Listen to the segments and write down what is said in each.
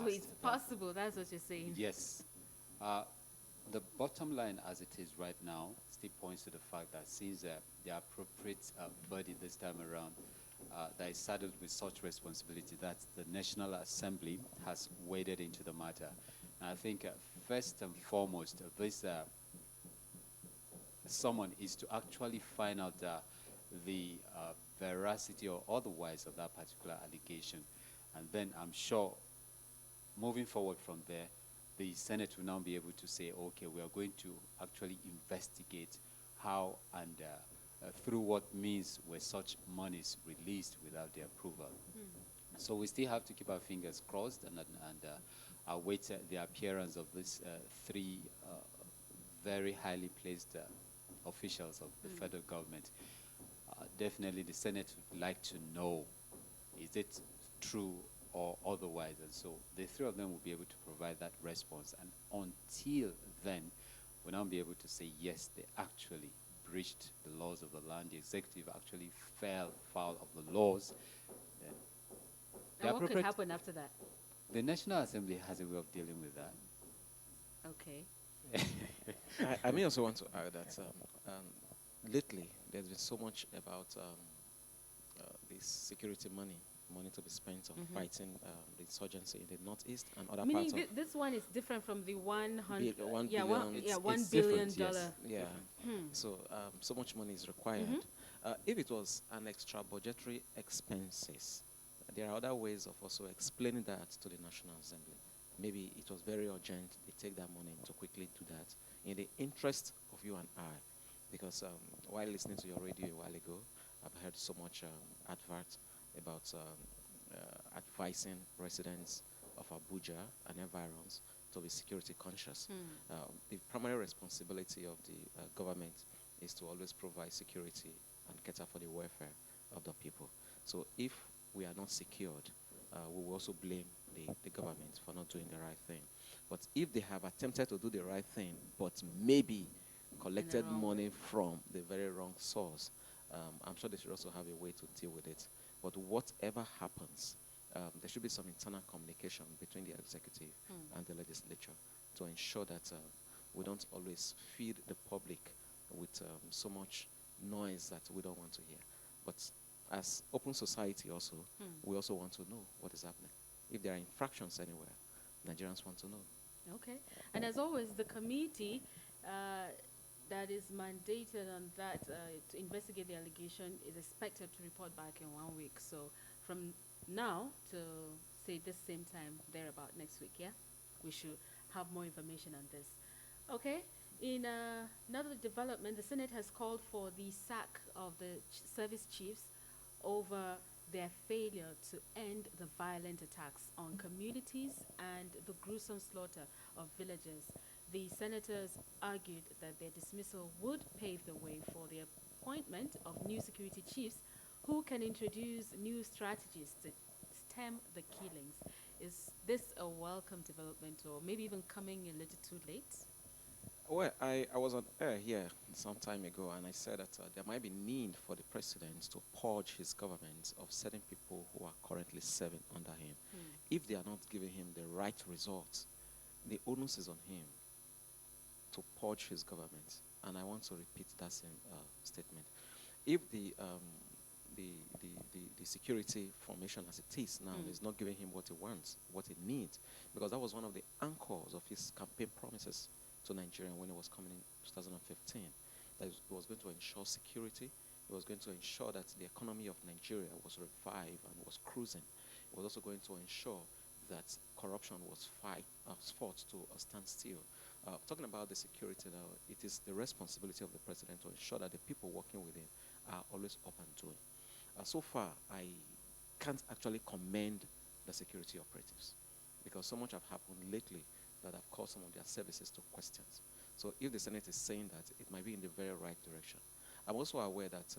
So it's possible, that's what you're saying. Yes. Uh, the bottom line as it is right now still points to the fact that since the appropriate body this time around that is saddled with such responsibility, that the National Assembly has waded into the matter. And I think first and foremost, this someone is to actually find out the veracity or otherwise of that particular allegation. And then I'm sure moving forward from there, the Senate will now be able to say, okay, we are going to actually investigate how and through what means were such monies released without their approval. So we still have to keep our fingers crossed and await the appearance of these three very highly placed officials of the federal government. Definitely the Senate would like to know, is it true or otherwise? And so the three of them will be able to provide that response. And until then, we'll now be able to say, yes, they actually breached the laws of the land. The executive actually fell foul of the laws. And what could happen after that? The National Assembly has a way of dealing with that. Okay. I may also want to add that lately there's been so much about this security money to be spent on fighting the insurgency in the northeast and other Meaning parts of this one is different from the $1 $1 yeah, billion. $1 It's billion different, dollar. yes. Yeah. So so much money is required. If it was an extra budgetary expenses, there are other ways of also explaining that to the National Assembly. Maybe it was very urgent. They take that money to quickly do that in the interest of you and I. Because while listening to your radio a while ago, I've heard so much advert about advising residents of Abuja and environs to be security conscious. The primary responsibility of the government is to always provide security and cater for the welfare of the people. So if we are not secured, we will also blame the government for not doing the right thing. But if they have attempted to do the right thing, but maybe collected money from the very wrong source, I'm sure they should also have a way to deal with it. But whatever happens, there should be some internal communication between the executive and the legislature to ensure that we don't always feed the public with so much noise that we don't want to hear. But as open society also, we also want to know what is happening. If there are infractions anywhere, Nigerians want to know. Okay. And as always, the committee that is mandated on that to investigate the allegation is expected to report back in 1 week. So from now to say this same time, thereabout next week, yeah? We should have more information on this. Okay. In another development, the Senate has called for the sack of the service chiefs over their failure to end the violent attacks on communities and the gruesome slaughter of villagers. The senators argued that their dismissal would pave the way for the appointment of new security chiefs who can introduce new strategies to stem the killings. Is this a welcome development, or maybe even coming a little too late? Well, I was on air here some time ago, and I said that there might be need for the president to purge his government of certain people who are currently serving under him. If they are not giving him the right results, the onus is on him to purge his government. And I want to repeat that same statement. If the security formation as it is now is not giving him what he wants, what he needs, because that was one of the anchors of his campaign promises to Nigeria when he was coming in 2015, that he was going to ensure security. He was going to ensure that the economy of Nigeria was revived and was cruising. He was also going to ensure that corruption was fought to a standstill. Talking about the security now, it is the responsibility of the president to ensure that the people working with him are always up and doing. So far, I can't actually commend the security operatives because so much have happened lately that have caused some of their services to questions. So if the Senate is saying that, it might be in the very right direction. I'm also aware that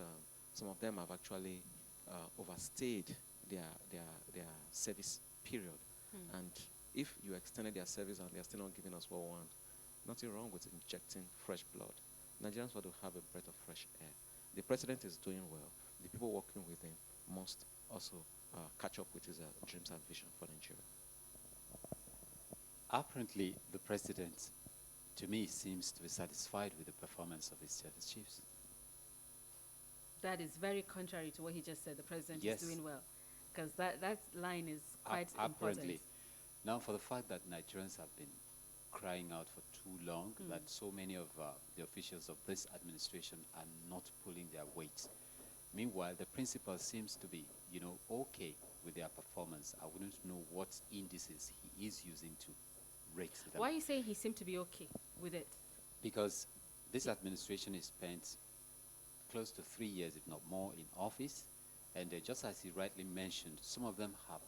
some of them have actually overstayed their service period. And if you extended their service and they're still not giving us what we want, nothing wrong with injecting fresh blood. Nigerians want to have a breath of fresh air. The president is doing well. The people working with him must also catch up with his dreams and vision for Nigeria. Apparently, the president, to me, seems to be satisfied with the performance of his service chiefs. That is very contrary to what he just said. The president Yes. is doing well, because that line is quite Apparently. important. Now, for the fact that Nigerians have been crying out for too long, that so many of the officials of this administration are not pulling their weight. Meanwhile, the principal seems to be, okay with their performance. I wouldn't know what indices he is using to rate them. Why are you saying he seemed to be okay with it? Because this administration is spent close to 3 years, if not more, in office. And just as he rightly mentioned, some of them have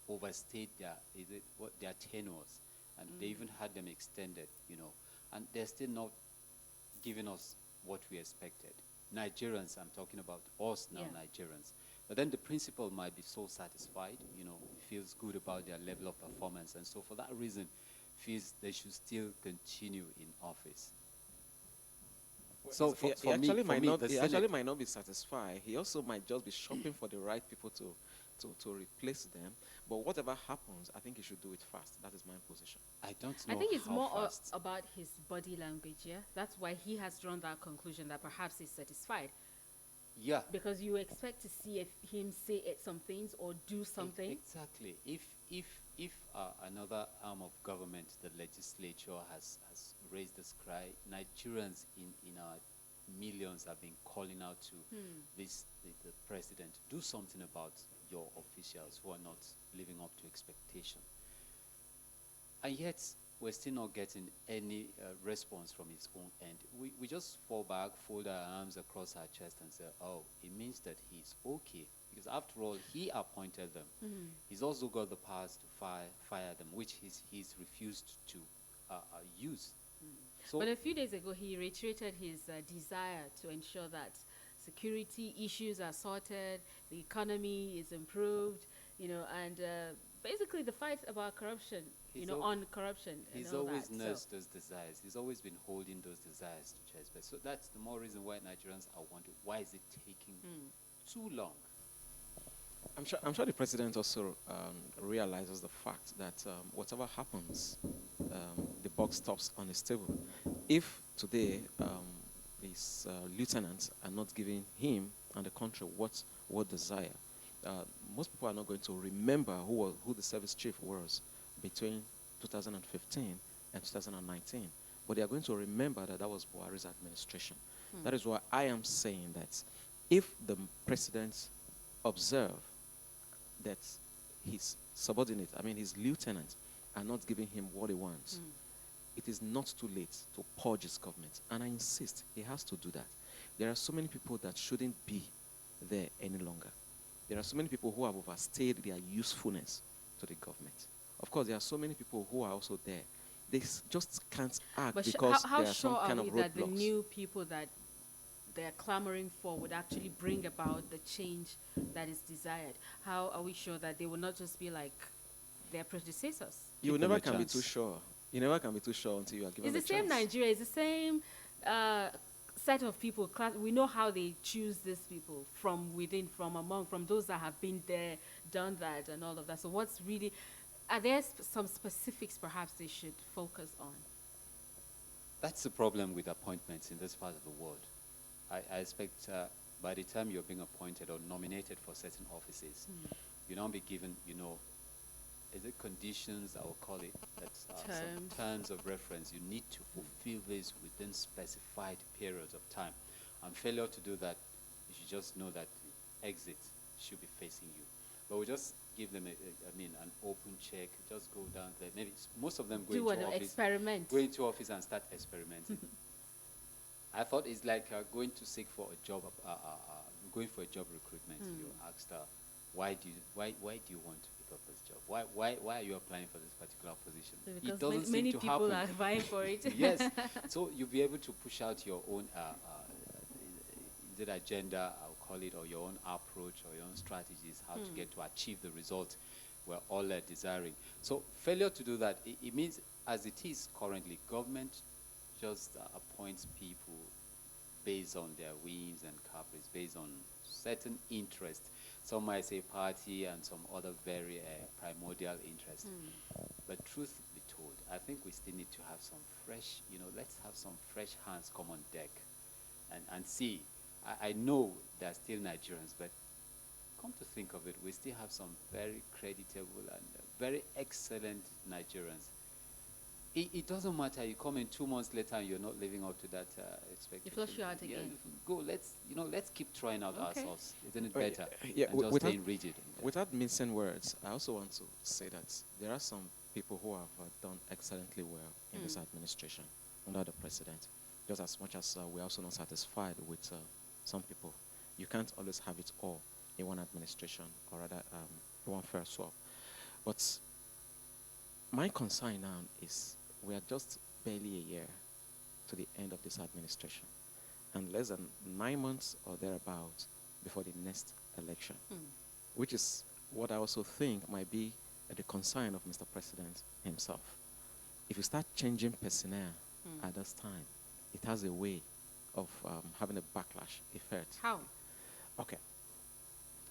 overstayed their tenures. And they even had them extended, And they're still not giving us what we expected. Nigerians, I'm talking about us now, Yeah. Nigerians. But then the principal might be so satisfied, feels good about their level of performance. And so for that reason, feels they should still continue in office. So he for actually me, might the not. He Senate- actually might not be satisfied. He also might just be shopping for the right people to replace them. But whatever happens, I think he should do it fast. That is my position. I don't know I think it's how more fast. about his body language, yeah? That's why he has drawn that conclusion that perhaps he's satisfied. Yeah. Because you expect to see him say some things or do something. Exactly. If another arm of government, the legislature, has raised this cry, Nigerians in our millions have been calling out to the president, do something about your officials who are not living up to expectation. And yet, we're still not getting any response from his own end. We just fall back, fold our arms across our chest and say, oh, it means that he's okay. Because after all, he appointed them. He's also got the powers to fire them, which he's refused to use. So But a few days ago, he reiterated his desire to ensure that security issues are sorted, the economy is improved, and basically the fight about corruption, on corruption. he's and all always that. nursed those desires. He's always been holding those desires to chest. But so that's the more reason why Nigerians are wondering, why is it taking too long? I'm sure the president also realizes the fact that whatever happens, the buck stops on his table. If today his lieutenants are not giving him and the country what desire, most people are not going to remember who the service chief was between 2015 and 2019. But they are going to remember that was Buhari's administration. That is why I am saying that if the president observe that his subordinate, his lieutenant, are not giving him what he wants, it is not too late to purge his government. And I insist, he has to do that. There are so many people that shouldn't be there any longer. There are so many people who have overstayed their usefulness to the government. Of course, there are so many people who are also there. They just can't act But because how there are some sure kind are of we that the roadblocks. new people that they're clamoring for would actually bring about the change that is desired? How are we sure that they will not just be like their predecessors? You Give them never a can be chance. too sure. You never can be too sure until you are given It's the a same chance. Nigeria. It's the same set of people. We know how they choose these people from within, from those that have been there, done that, and all of that. So what's really, are there some specifics perhaps they should focus on? That's the problem with appointments in this part of the world. I expect by the time you're being appointed or nominated for certain offices, you now be given, is it conditions, I will call it, that's some terms of reference. You need to fulfill this within specified periods of time. And failure to do that, you should just know that exit should be facing you. But we just give them an open check, just go down there. Maybe most of them go Do into an office. experiment. Go into office and start experimenting. I thought it's like going to seek for a job, going for a job recruitment. You asked her, why do you want to pick up this job? Why are you applying for this particular position? Because it doesn't many seem to people happen. are vying for it. Yes. So you'll be able to push out your own is it agenda, I'll call it, or your own approach or your own strategies, how to get to achieve the result we're all desiring. So failure to do that, it means, as it is currently, government just appoints people based on their whims and caprice, based on certain interests. Some might say party and some other very primordial interests. But truth be told. I think we still need to have some fresh, let's have some fresh hands come on deck and see. I know there are still Nigerians, but come to think of it, we still have some very creditable and very excellent Nigerians. It doesn't matter. You come in 2 months later and you're not living up to that expectation. You flush you out Yeah, again. go. Let's keep trying out Okay. ourselves. Isn't it Right, better yeah, than just without- staying rigid? Without mincing words, I also want to say that there are some people who have done excellently well in this administration under the president. Just as much as we're also not satisfied with some people. You can't always have it all in one administration, or rather one fair swap. But my concern now is we are just barely a year to the end of this administration, and less than 9 months or thereabout before the next election, which is what I also think might be the concern of Mr. President himself. If you start changing personnel at this time, it has a way of having a backlash effect. How? Okay.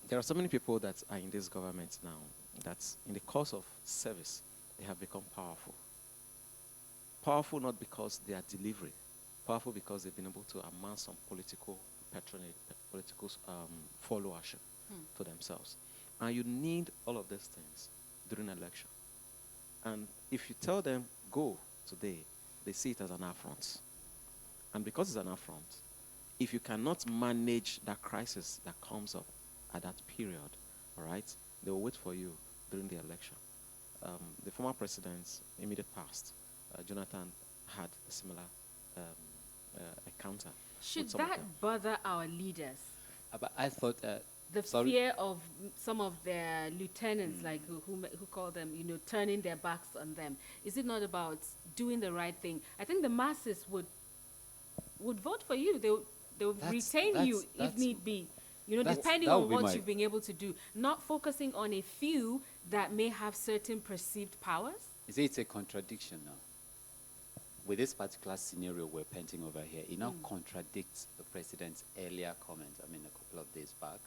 There are so many people that are in this government now that in the course of service, they have become powerful. Powerful not because they are delivery, powerful because they've been able to amass some political patronage, political followership to themselves. And you need all of these things during an election. And if you tell them, go today, they see it as an affront. And because it's an affront, if you cannot manage that crisis that comes up at that period, all right, they will wait for you during the election. The former president's immediate past, Jonathan, had a similar encounter. Should with some of that them. bother our leaders? But I thought. The Sorry? fear of some of their lieutenants, like who call them, turning their backs on them. Is it not about doing the right thing? I think the masses would vote for you. They would retain you if that's- need be. that's- Depending that on would be what my- you've been able to do, not focusing on a few that may have certain perceived powers. Is it a contradiction now? With this particular scenario we're painting over here, it now contradicts the president's earlier comment, a couple of days back,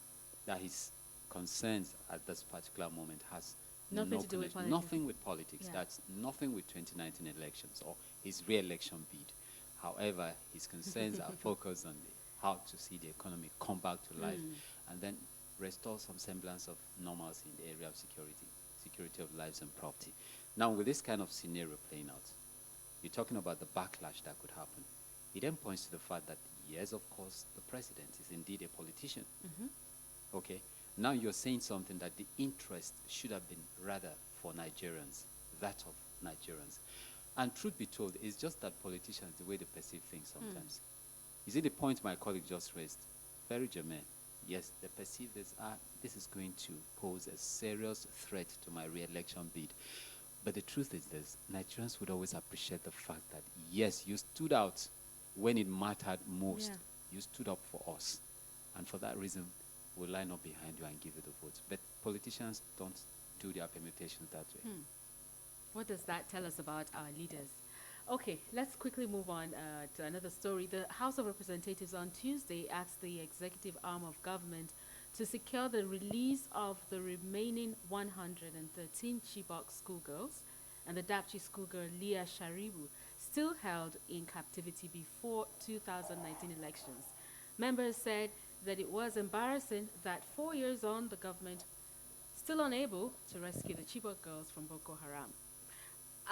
that his concerns at this particular moment has Nothing no to do with connection- politics. Nothing with politics. Yeah. That's nothing with 2019 elections or his re-election bid. However, his concerns are focused on how to see the economy come back to life and then restore some semblance of normalcy in the area of security of lives and property. Now, with this kind of scenario playing out, you're talking about the backlash that could happen. It then points to the fact that, yes, of course, the president is indeed a politician. Okay? Now you're saying something that the interest should have been rather for Nigerians, that of Nigerians. And truth be told, it's just that politicians, the way they perceive things sometimes. You see the point my colleague just raised? Very germane. Yes, they perceive this is going to pose a serious threat to my re-election bid. But the truth is this, Nigerians would always appreciate the fact that, yes, you stood out when it mattered most. Yeah. You stood up for us. And for that reason, we'll line up behind you and give you the votes. But politicians don't do their permutations that way. What does that tell us about our leaders? Okay, let's quickly move on to another story. The House of Representatives on Tuesday asked the executive arm of government to secure the release of the remaining 113 Chibok schoolgirls and the Dapchi schoolgirl Leah Sharibu, still held in captivity before 2019 elections. Members said that it was embarrassing that 4 years on, the government still unable to rescue the Chibok girls from Boko Haram.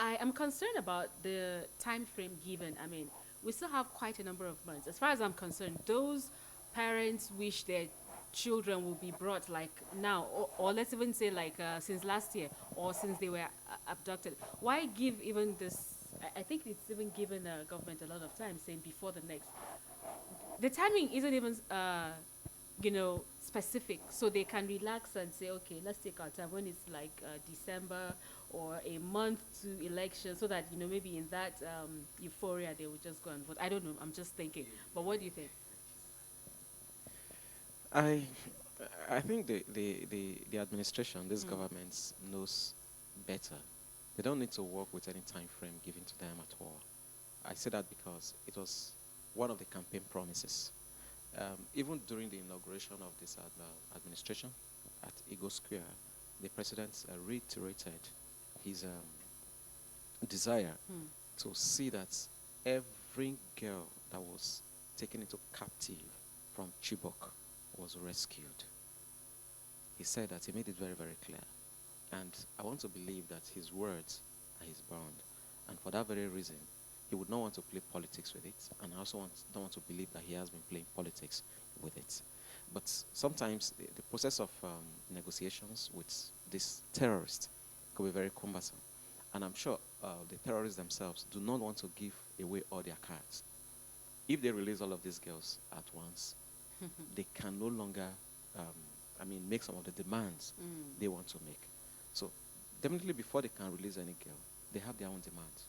I am concerned about the time frame given. I mean, we still have quite a number of months. As far as I'm concerned, those parents wish their children will be brought like now, or let's even say like since last year, or since they were abducted. Why give even this? I think it's even given the government a lot of time, saying before the next. The timing isn't even, specific, so they can relax and say, okay, let's take our time when it's like December or a month to election, so that maybe in that euphoria they will just go and vote. I don't know. I'm just thinking. But what do you think? I think the administration, this government knows better. They don't need to work with any time frame given to them at all. I say that because it was one of the campaign promises. Even during the inauguration of this administration at Eagle Square, the president reiterated his desire to see that every girl that was taken into captive from Chibok was rescued. He said that he made it very, very clear. And I want to believe that his words are his bond. And for that very reason, he would not want to play politics with it. And I also don't want to believe that he has been playing politics with it. But sometimes the process of negotiations with this terrorist could be very cumbersome. And I'm sure the terrorists themselves do not want to give away all their cards. If they release all of these girls at once, they can no longer, make some of the demands they want to make. So definitely before they can release any girl, they have their own demands.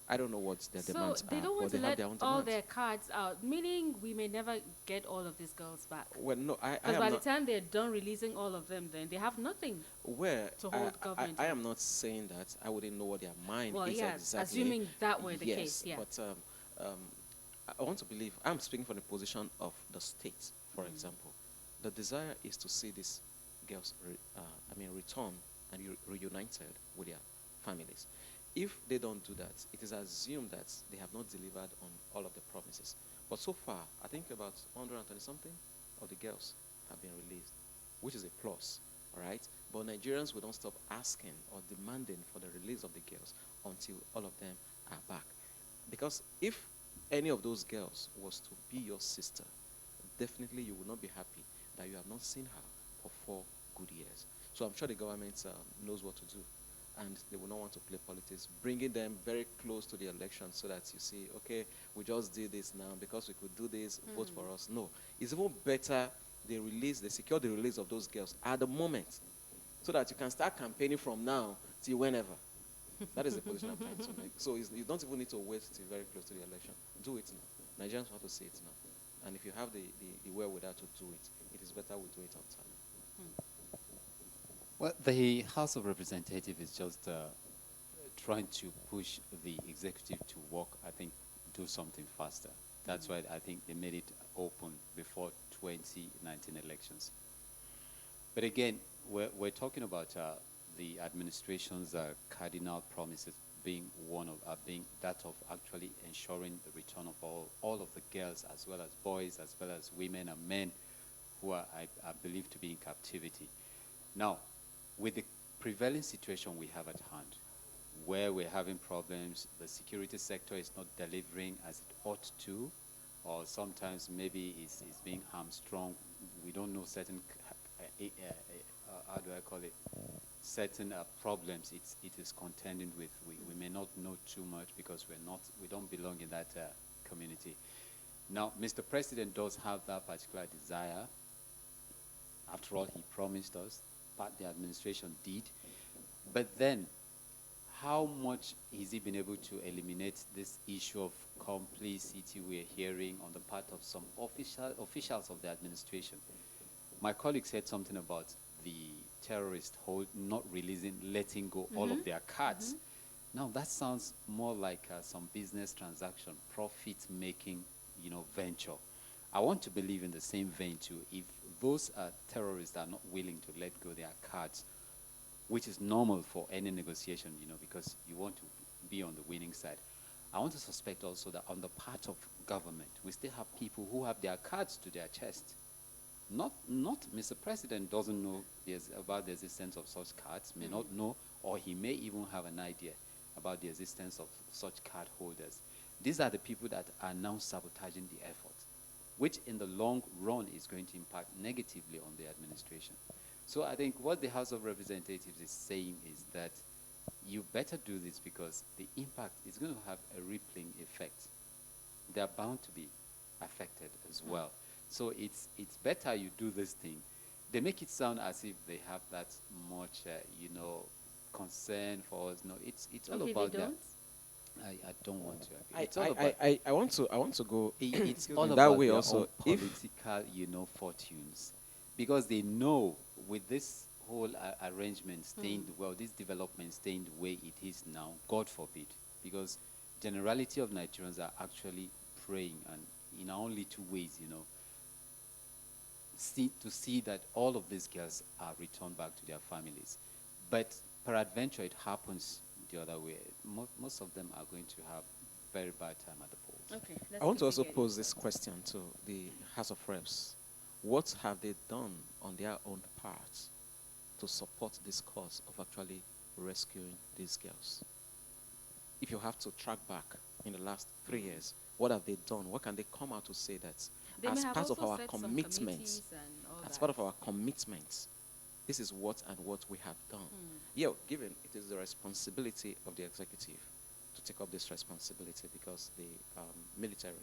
I don't know what their demands So they don't are, want but to they have let their own all demands. their cards out, meaning we may never get all of these girls back. Well, no, I Because am by the not. time they're done releasing all of them, then they have nothing. Where to hold government I on. am not saying that I wouldn't know what their mind Well, is yeah, exactly. assuming that were the Yes, case, yeah. but I want to believe, I'm speaking from the position of the state, for example. The desire is to see these girls return and reunited with their families. If they don't do that, it is assumed that they have not delivered on all of the promises. But so far, I think about 120 something of the girls have been released, which is a plus, all right? But Nigerians will not stop asking or demanding for the release of the girls until all of them are back. Because if any of those girls was to be your sister, definitely you will not be happy that you have not seen her for 4 good years. So I'm sure the government knows what to do, and they will not want to play politics, bringing them very close to the election so that you see, okay, we just did this now because we could do this, vote for us. No, it's even better they secure the release of those girls at the moment so that you can start campaigning from now till whenever. That is the position I'm trying to make. So you don't even need to wait till very close to the election. Do it now. Nigerians want to see it now. And if you have the wherewithal to do it, it is better we do it on time. Well, the House of Representatives is just trying to push the executive to work, I think, do something faster. That's why I think they made it open before 2019 elections. But again, we're talking about the administration's cardinal promises being being that of actually ensuring the return of all of the girls, as well as boys, as well as women and men who are believed to be in captivity. Now, with the prevailing situation we have at hand, where we're having problems, the security sector is not delivering as it ought to, or sometimes maybe it's being hamstrung. We don't know certain, how do I call it, certain problems it is contending with. We may not know too much because we don't belong in that community. Now, Mr. President does have that particular desire. After all, he promised us, but the administration did. But then, how much has he been able to eliminate this issue of complicity we're hearing on the part of some officials of the administration? My colleague said something about the terrorist not releasing, letting go all of their cards. Now, that sounds more like some business transaction, profit-making, venture. I want to believe in the same vein too. If those terrorists are not willing to let go their cards, which is normal for any negotiation, because you want to be on the winning side. I want to suspect also that on the part of government, we still have people who have their cards to their chest. Not Mr. President doesn't know about the existence of such cards, may not know, or he may even have an idea about the existence of such card holders. These are the people that are now sabotaging the effort, which in the long run is going to impact negatively on the administration. So I think what the House of Representatives is saying is that you better do this because the impact is going to have a rippling effect. They are bound to be affected as well. So it's better you do this thing. They make it sound as if they have that much, concern for us. No, it's all about they that. don't? I don't want to agree. It's all about I want to go it's all that about way their also. own political, fortunes, because they know with this whole arrangement staying this development staying the way it is now, God forbid, because generality of Nigerians are actually praying, and in only 2 ways, to see that all of these girls are returned back to their families. But peradventure it happens the other way, most of them are going to have very bad time at the polls. Okay, let's I want to quickly also get pose your this thoughts. question to the House of Reps. What have they done on their own part to support this cause of actually rescuing these girls? If you have to track back in the last 3 years, what have they done? What can they come out to say that They may as have part of also our set some commitments, committees and all as that. part of our commitments, this is what and what we have done. Yeah, given it is the responsibility of the executive to take up this responsibility because the military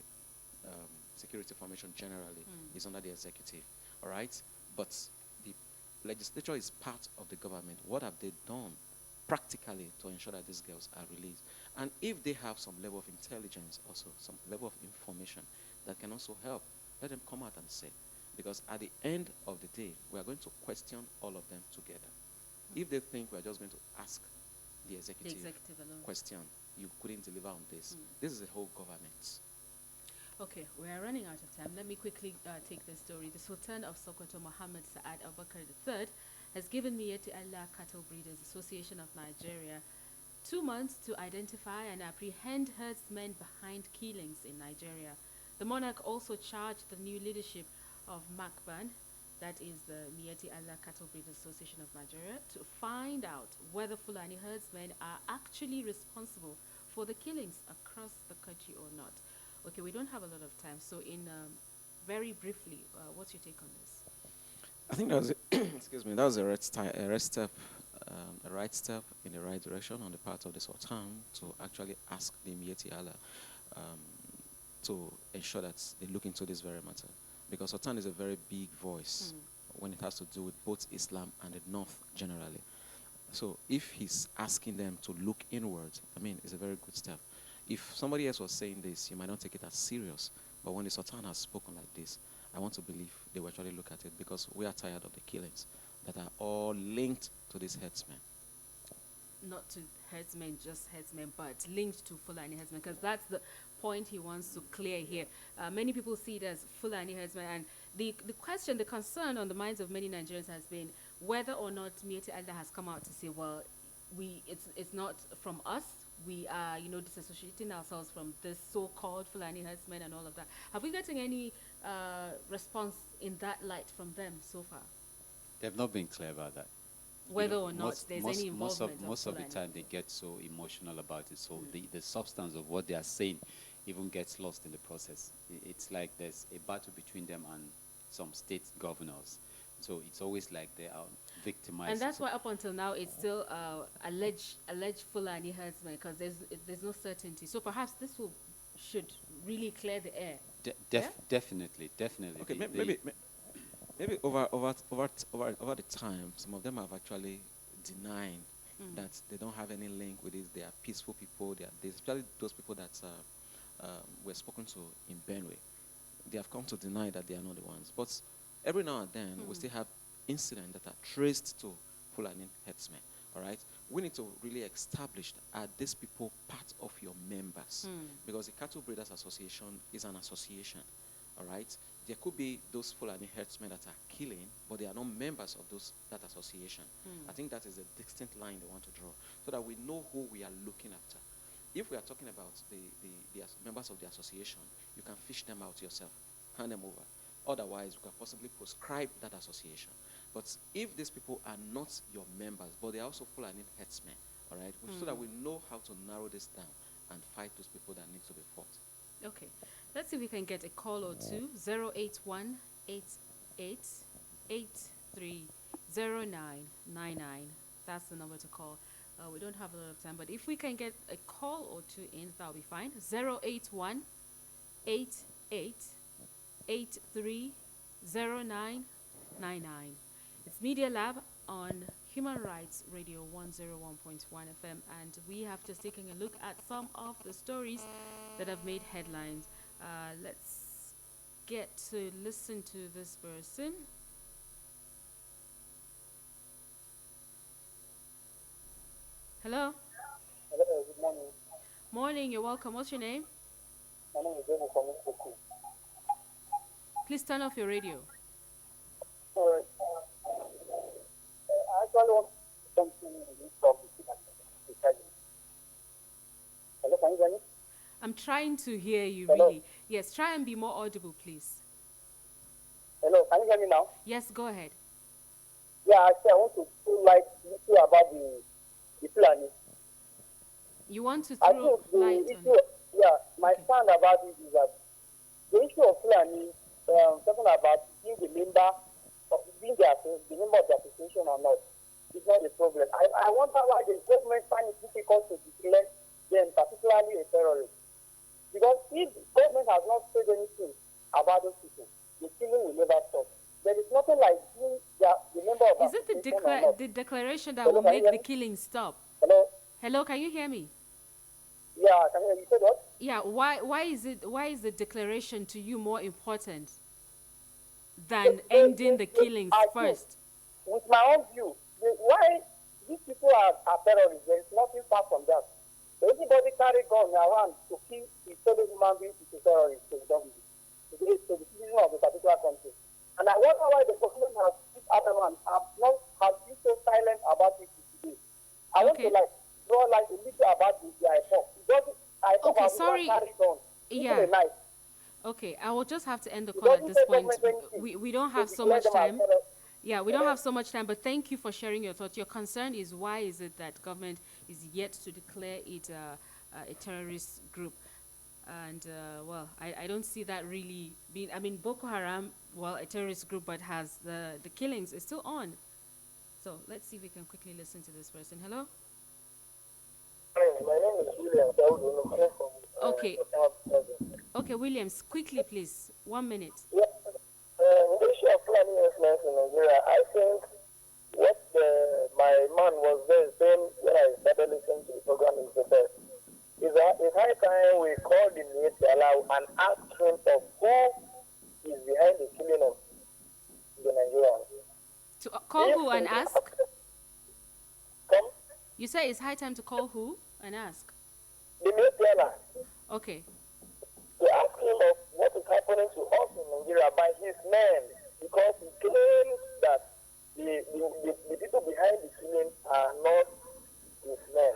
security formation generally is under the executive, all right? But the legislature is part of the government. What have they done practically to ensure that these girls are released? And if they have some level of intelligence also, some level of information that can also help, let them come out and say. Because at the end of the day, we are going to question all of them together. If they think we are just going to ask the The executive executive alone. question, you couldn't deliver on this. This is a whole government. Okay, we are running out of time. Let me quickly take this story. The Sultan of Sokoto, Muhammad Sa'ad Abubakar III, has given Miyetti Allah Cattle Breeders Association of Nigeria 2 months to identify and apprehend herdsmen behind killings in Nigeria. The monarch also charged the new leadership of MACBAN, that is the Miyetti Allah Cattle Breeders Association of Nigeria, to find out whether Fulani herdsmen are actually responsible for the killings across the country or not. Okay, we don't have a lot of time, so in very briefly, what's your take on this? I think that was, excuse me, that was a right step in the right direction on the part of the Sultan to actually ask the Miyetti Allah to ensure that they look into this very matter. Because Sultan is a very big voice when it has to do with both Islam and the North generally. So if he's asking them to look inwards, I mean, it's a very good step. If somebody else was saying this, you might not take it as serious. But when the Sultan has spoken like this, I want to believe they will actually look at it because we are tired of the killings that are all linked to these headsmen. Not to herdsmen, just herdsmen, but linked to Fulani herdsmen, because that's the point he wants to clear here. Many people see it as Fulani herdsmen, and the question, the concern on the minds of many Nigerians has been whether or not Miyetti Allah has come out to say, well, it's not from us. We are, disassociating ourselves from this so-called Fulani herdsmen and all of that. Have we gotten any response in that light from them so far? They've not been clear about that. Whether or not there's any most of involvement most of the Fulani. time they get so emotional about it, so the substance of what they are saying even gets lost in the process. It's like there's a battle between them and some state governors, so it's always like they are victimized. And that's why up until now it's still alleged Fulani herdsmen, because there's no certainty. So perhaps this should really clear the air. Definitely. Okay, The- maybe over the time, some of them have actually denied that they don't have any link with this. They are peaceful people. They especially those people that were spoken to in Benue. They have come to deny that they are not the ones. But every now and then, we still have incidents that are traced to Fulani herdsmen. All right, we need to really establish, are these people part of your members? Because the Cattle Breeders Association is an association. All right, there could be those Fulani herdsmen that are killing, but they are not members of that association. I think that is a distinct line they want to draw, so that we know who we are looking after. If we are talking about the members of the association, you can fish them out yourself, hand them over. Otherwise, we can possibly proscribe that association. But if these people are not your members, but they are also Fulani herdsmen, all right, so that we know how to narrow this down and fight those people that need to be fought. Okay, let's see if we can get a call or two. 081 That's the number to call. We don't have a lot of time, but if we can get a call or two in, that'll be fine. 081 It's Media Lab on Human Rights Radio 101.1 FM, and we have just taken a look at some of the stories that have made headlines. Let's get to listen to this person. Hello. Hello, good morning. Morning, you're welcome. What's your name? My name is David from Ikoku. Please turn off your radio. All right. I actually want something in this topic. you hear me? I'm trying to hear you Hello? really. Yes, try and be more audible, please. Hello, can you hear me now? Yes, go ahead. Yeah, actually, I want to feel like issue about the planning. You want to I throw think the light on issue, it. yeah, my Okay. stand about it is that the issue of planning, talking about being the member, being the member of the association or not, is not the problem. I wonder why the government find it difficult to declare them, particularly a terrorist. Because if the government has not said anything about those people, the killing will never stop. There is nothing like being the member of Is it the association or not. the declaration that Hello, will can you make hear the me? killing stop? Hello? Hello, can you hear me? Yeah, can you hear me? You said what? Yeah, why is the declaration to you more important than ending the killings I think, first? with my own view, why these people are terrorists, there is nothing far from that. So anybody carry gun around to kill his fellow human beings is a terrorist to the government, to the citizen of a particular country. And I wonder why the government has this adamant has been so silent about it today. I want to Okay. draw like a little about the IPOC. Because IPOC Okay, has even sorry. carried on, even Yeah. a knife. Okay, I will just have to end the It call at doesn't this take point. government anything We don't to have so declare much them as time. terrorists. Yeah, we don't have so much time, but thank you for sharing your thoughts. Your concern is why is it that government is yet to declare it a terrorist group? And, well, I don't see that really being, I mean, Boko Haram, well, a terrorist group, but has the killings is still on. So let's see if we can quickly listen to this person. Hello? Hi, my name is William Daudu. I'm calling from Okay, Southampton. okay, Williams, quickly, please. 1 minute. Yeah, the issue of planning influence in Nigeria, I think what my man was there saying when I started listening to the program is the best. It's high time we call the Allow and ask him of who is behind the killing of the Nigerians. To call If who and he ask? come, You say it's high time to call who and ask? the Allow, Okay. to ask him of what is happening to us in Nigeria by his men, because he claims that the people behind the killing are not his men,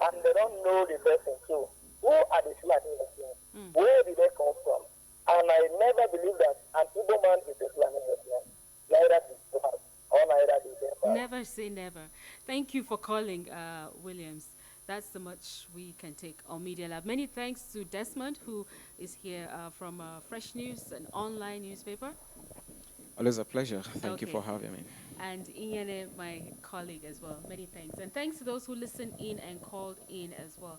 and they don't know the person. So, who are the Fulani Muslims? Where did they come from? And I never believe that an Igbo man is a Fulani Muslim. Neither did Islam, or neither did they. Never say never. Thank you for calling, Williams. That's the much we can take on Media Lab. Many thanks to Desmond, who is here from Fresh News, an online newspaper. Always a pleasure. Thank you Okay. for having me. And Inyane, my colleague as well. Many thanks. And thanks to those who listened in and called in as well.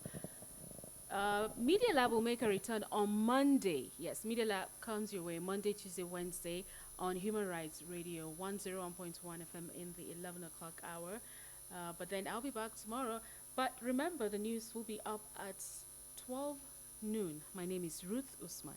Media Lab will make a return on Monday. Yes, Media Lab comes your way Monday, Tuesday, Wednesday on Human Rights Radio 101.1 FM in the 11 o'clock hour. But then I'll be back tomorrow. But remember, the news will be up at 12 noon. My name is Ruth Usman.